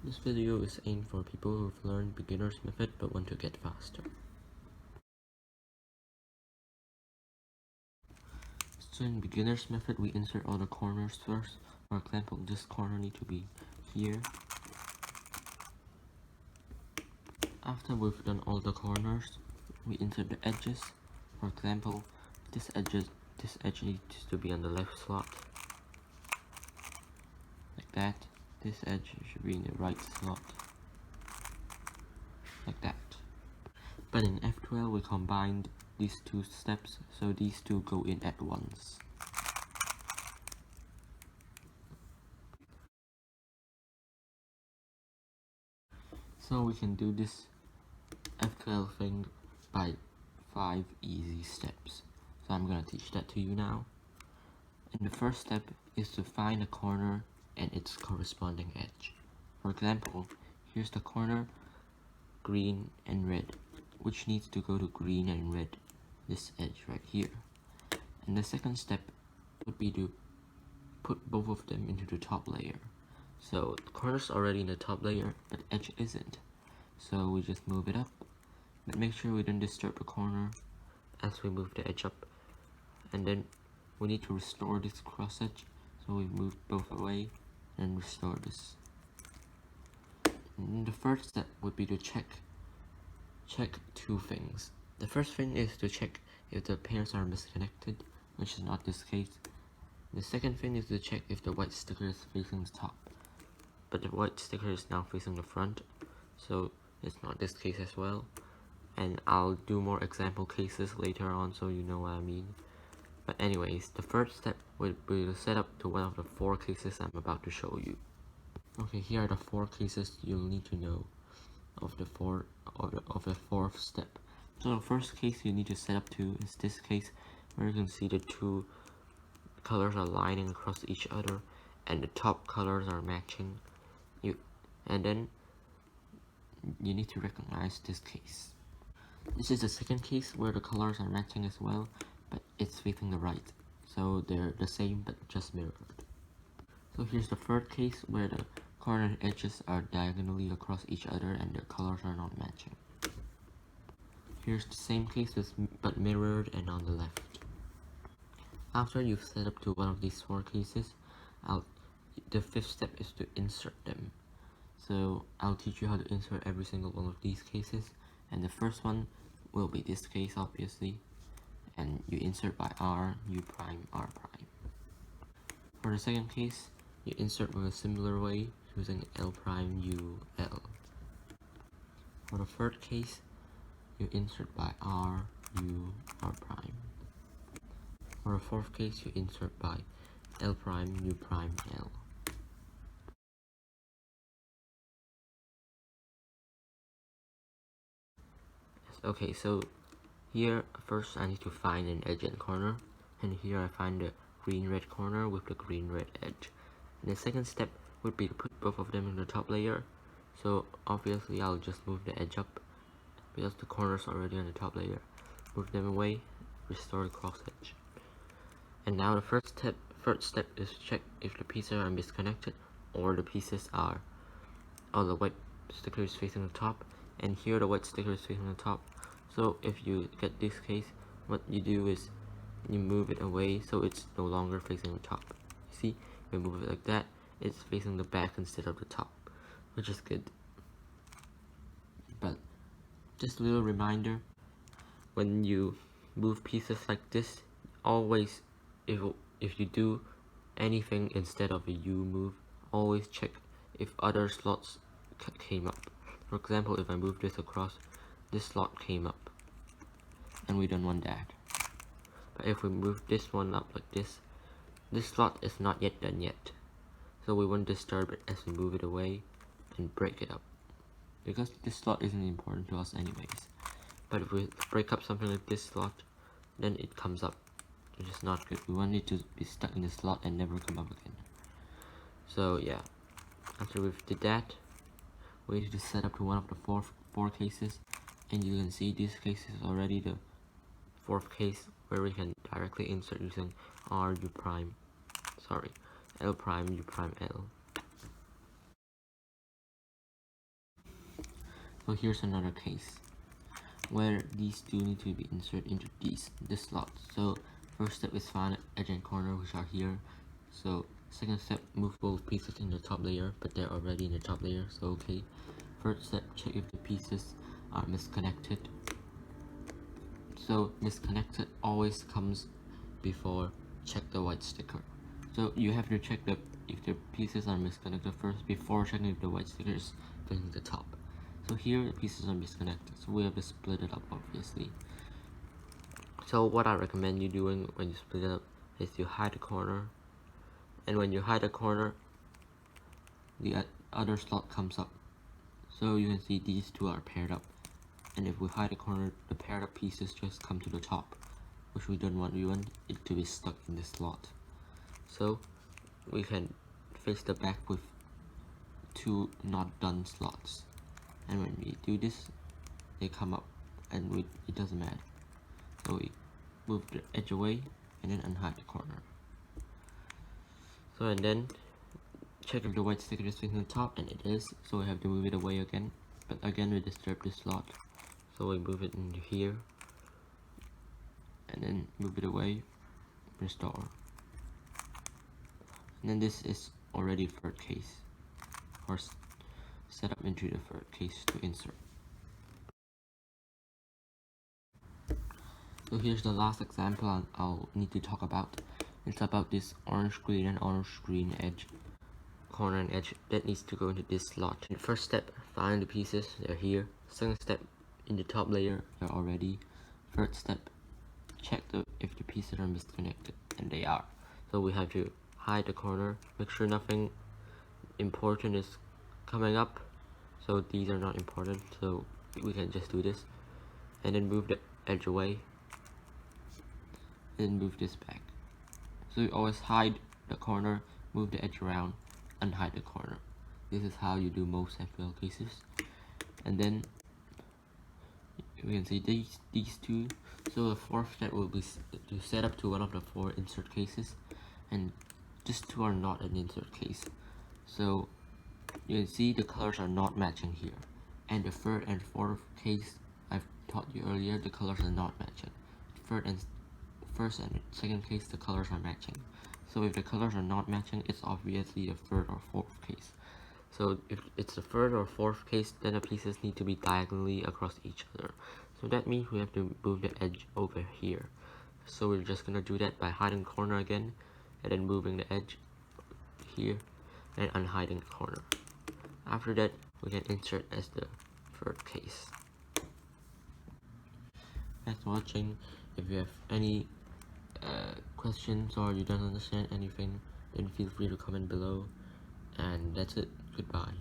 This video is aimed for people who've learned beginner's method but want to get faster. So in beginner's method, we insert all the corners first. For example, this corner needs to be here. After we've done all the corners, we insert the edges. For example, this edge needs to be on the left slot. Like that. This edge should be in the right slot. Like that. But in F2L we combined these two steps, so these two go in at once. So we can do this F2L thing by 5 easy steps. So I'm gonna teach that to you now. And the first step is to find a corner and its corresponding edge. For example, here's the corner, green and red, which needs to go to green and red, this edge right here. And the second step would be to put both of them into the top layer. So the corner's already in the top layer, but edge isn't. So we just move it up, but make sure we don't disturb the corner as we move the edge up. And then we need to restore this cross edge, so we move both away and restore this. And the first step would be to check two things. The first thing is to check if the pairs are misconnected, which is not this case. The second thing is to check if the white sticker is facing the top, but the white sticker is now facing the front, so it's not this case as well. And I'll do more example cases later on so you know what I mean. But anyways, the first step would be to set up to one of the 4 cases I'm about to show you. Okay, here are the 4 cases you'll need to know of the fourth step. So the first case you need to set up to is this case, where you can see the two colors are lining across each other and the top colors are matching. And then you need to recognize this case. This is the second case where the colors are matching as well, but it's facing the right, so they're the same but just mirrored. So here's the third case where the corner edges are diagonally across each other and their colors are not matching. Here's the same case but mirrored and on the left. After you've set up to one of these 4 cases, the 5th step is to insert them. So I'll teach you how to insert every single one of these cases, and the first one will be this case obviously, and you insert by R, U prime, R prime. For the second case, you insert with a similar way using L prime, U, L. For the third case, you insert by R, U, R prime. For the fourth case, you insert by L prime, U prime, L. Okay, so here first I need to find an edge and corner, and here I find the green-red corner with the green-red edge. And the second step would be to put both of them in the top layer. So obviously I'll just move the edge up because the corner's already on the top layer. Move them away, restore the cross edge. And now the third step is to check if the pieces are misconnected or the pieces are, the white sticker is facing the top, and here the white sticker is facing the top. So if you get this case, what you do is you move it away so it's no longer facing the top. You see, if you move it like that, it's facing the back instead of the top, which is good. But just a little reminder, when you move pieces like this, always, if you do anything instead of a U move, always check if other slots came up. For example, if I move this across, this slot came up, and we don't want that. But if we move this one up like this slot is not yet done yet, so we won't disturb it as we move it away and break it up, because this slot isn't important to us anyways. But if we break up something like this slot, then it comes up, which is not good. We want it to be stuck in the slot and never come up again. So yeah, after we've did that, we need to set up to one of the four cases, and you can see this case is already the 4th case where we can directly insert using L prime, U prime, L. So here's another case where these two need to be inserted into this slot. So first step is find edge and corner, which are here. So second step, move both pieces in the top layer, but they're already in the top layer, so okay. Third step, check if the pieces are misconnected. So misconnected always comes before check the white sticker. So you have to check if the pieces are misconnected first before checking if the white sticker is filling the top. So here the pieces are misconnected, so we have to split it up, obviously. So what I recommend you doing when you split it up is you hide the corner, and when you hide the corner, the other slot comes up. So you can see these two are paired up, and if we hide the corner, the paired up pieces just come to the top, which we don't want. We want it to be stuck in this slot. So we can face the back with two not done slots, and when we do this, they come up, and it doesn't matter. So we move the edge away and then unhide the corner. So and then check if the white sticker is facing the top, and it is, so we have to move it away again, but again we disturb this slot, so we move it into here and then move it away, restore, and then this is already third case, or set up into the third case to insert. So here's the last example I'll need to talk about. It's about this orange green and orange green edge, corner and edge that needs to go into this slot. First step, find the pieces, they're here. Second step, in the top layer, they're already. Third step, check if the pieces are misconnected, and they are. So we have to hide the corner, make sure nothing important is coming up, so these are not important, so we can just do this, and then move the edge away, and then move this back. So you always hide the corner, move the edge around, unhide the corner. This is how you do most F2L cases. And then we can see these two. So the fourth step will be to set up to one of the 4 insert cases, and just 2 are not an insert case. So you can see the colors are not matching here, and the third and fourth case I've taught you earlier, the colors are not matching. First and second case, the colors are matching. So if the colors are not matching, it's obviously the third or fourth case. So if it's the third or fourth case, then the pieces need to be diagonally across each other. So that means we have to move the edge over here. So we're just gonna do that by hiding corner again, and then moving the edge here, and unhiding the corner. After that, we can insert as the third case. Thanks for watching. If you have any questions or you don't understand anything, then feel free to comment below. And that's it. Goodbye.